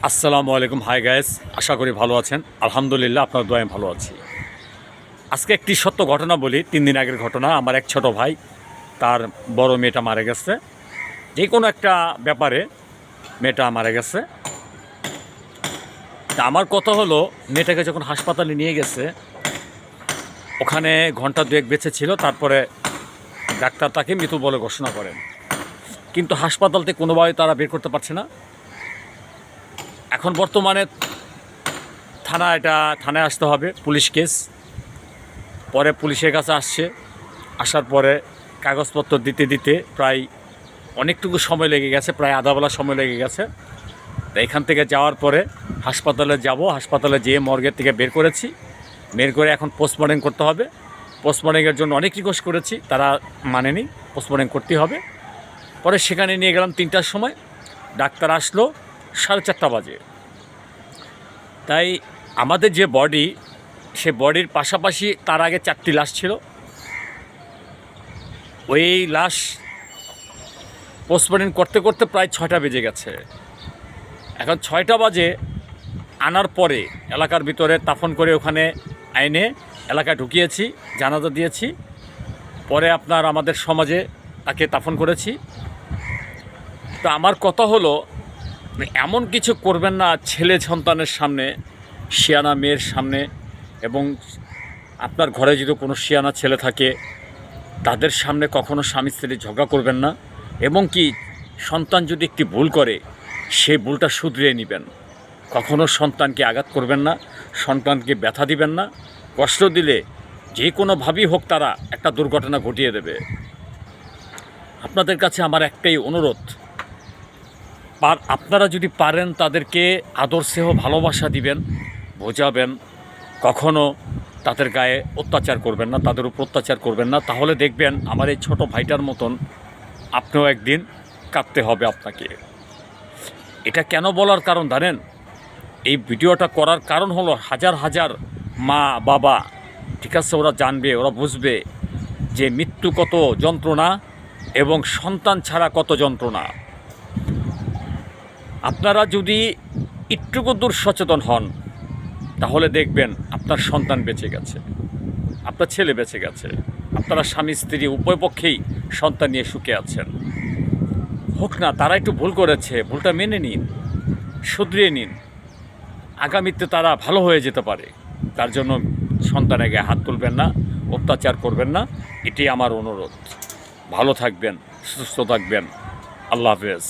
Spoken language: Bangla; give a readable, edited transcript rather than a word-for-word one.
আসসালামু আলাইকুম। হাই গাইস, আশা করি ভালো আছেন। আলহামদুলিল্লাহ, আপনার দোয়ায় ভালো আছি। আজকে একটি সত্য ঘটনা বলি। 3 দিন আগের ঘটনা। আমার এক ছোট ভাই, তার বড় মেয়েটা মারা গেছে। যে কোনো একটা ব্যাপারে মেয়েটা মারা গেছে। তা আমার কথা হলো, মেয়েটাকে যখন হাসপাতালে নিয়ে গেছে, ওখানে ঘন্টা 2-1 বেঁচে ছিল। তারপরে ডাক্তার তাকে মৃত বলে ঘোষণা করেন। কিন্তু হাসপাতাল থেকে কোনোভাবে তারা বের করতে পারছে না। এখন বর্তমানে থানায় আসতে হবে, পুলিশ কেস। পরে পুলিশের কাছে আসছে, আসার পরে কাগজপত্র দিতে দিতে প্রায় অনেকটুকু সময় লেগে গেছে, প্রায় আধা বেলা সময় লেগে গেছে। তো এখান থেকে যাওয়ার পরে হাসপাতালে যেয়ে মর্গের থেকে বের করেছি। বের করে এখন পোস্টমর্টেম করতে হবে। পোস্টমর্টেমের জন্য অনেক রিকোয়েস্ট করেছি, তারা মানেনি। পোস্টমর্টেম করতেই হবে। পরে সেখানে নিয়ে গেলাম 3টার সময়। ডাক্তার আসলো 4:30 বাজে। তাই আমাদের যে বডি, সে বডির পাশাপাশি তার আগে 4টি লাশ ছিল। ওই লাশ পোস্টমর্টেম করতে করতে প্রায় 6টা বেজে গেছে। এখন 6টা বাজে আনার পরে এলাকার ভিতরে দাফন করে ওখানে আইনে এলাকায় ঢুকিয়েছি, জানাজা দিয়েছি। পরে আপনার আমাদের সমাজে তাকে দাফন করেছি। তো আমার কথা হলো, এমন কিছু করবেন না ছেলে সন্তানের সামনে, শিয়ানা মেয়ের সামনে, এবং আপনার ঘরে যদি কোনো শিয়ানা ছেলে থাকে তাদের সামনে কখনো স্বামী স্ত্রী ঝগড়া করবেন না। এবং কি সন্তান যদি একটি ভুল করে, সেই ভুলটা শুধরিয়ে নেবেন। কখনো সন্তানকে আঘাত করবেন না, সন্তানকে ব্যথা দিবেন না। কষ্ট দিলে যে কোনোভাবেই হোক তারা একটা দুর্ঘটনা ঘটিয়ে দেবে। আপনাদের কাছে আমার একটাই অনুরোধ, আপনারা যদি পারেন তাদেরকে আদর স্নেহ ভালোবাসা দিবেন, বোঝাবেন। কখনো তাদের গায়ে অত্যাচার করবেন না, তাদের উপর অত্যাচার করবেন না। তাহলে দেখবেন আমার এই ছোট ভাইটার মতন আপনিও একদিন কাঁদতে হবে আপনাকে। এটা কেন বলার কারণ জানেন? এই ভিডিওটা করার কারণ হলো, হাজার হাজার মা বাবা, ঠিক আছে, ওরা জানবে, ওরা বুঝবে যে মৃত্যু কত যন্ত্রণা এবং সন্তান ছাড়া কত যন্ত্রণা। আপনারা যদি একটুকু দূর সচেতন হন, তাহলে দেখবেন আপনার সন্তান বেঁচে গেছে, আপনার ছেলে বেঁচে গেছে, আপনারা স্বামী স্ত্রী উভয় পক্ষেই সন্তান নিয়ে সুখে আছেন। হোক না, তারা একটু ভুল করেছে, ভুলটা মেনে নিন, শুধরিয়ে নিন। আগামীতে তারা ভালো হয়ে যেতে পারে। তার জন্য সন্তানের গায়ে হাত তুলবেন না, অত্যাচার করবেন না। এটি আমার অনুরোধ। ভালো থাকবেন, সুস্থ থাকবেন। আল্লাহ হাফেজ।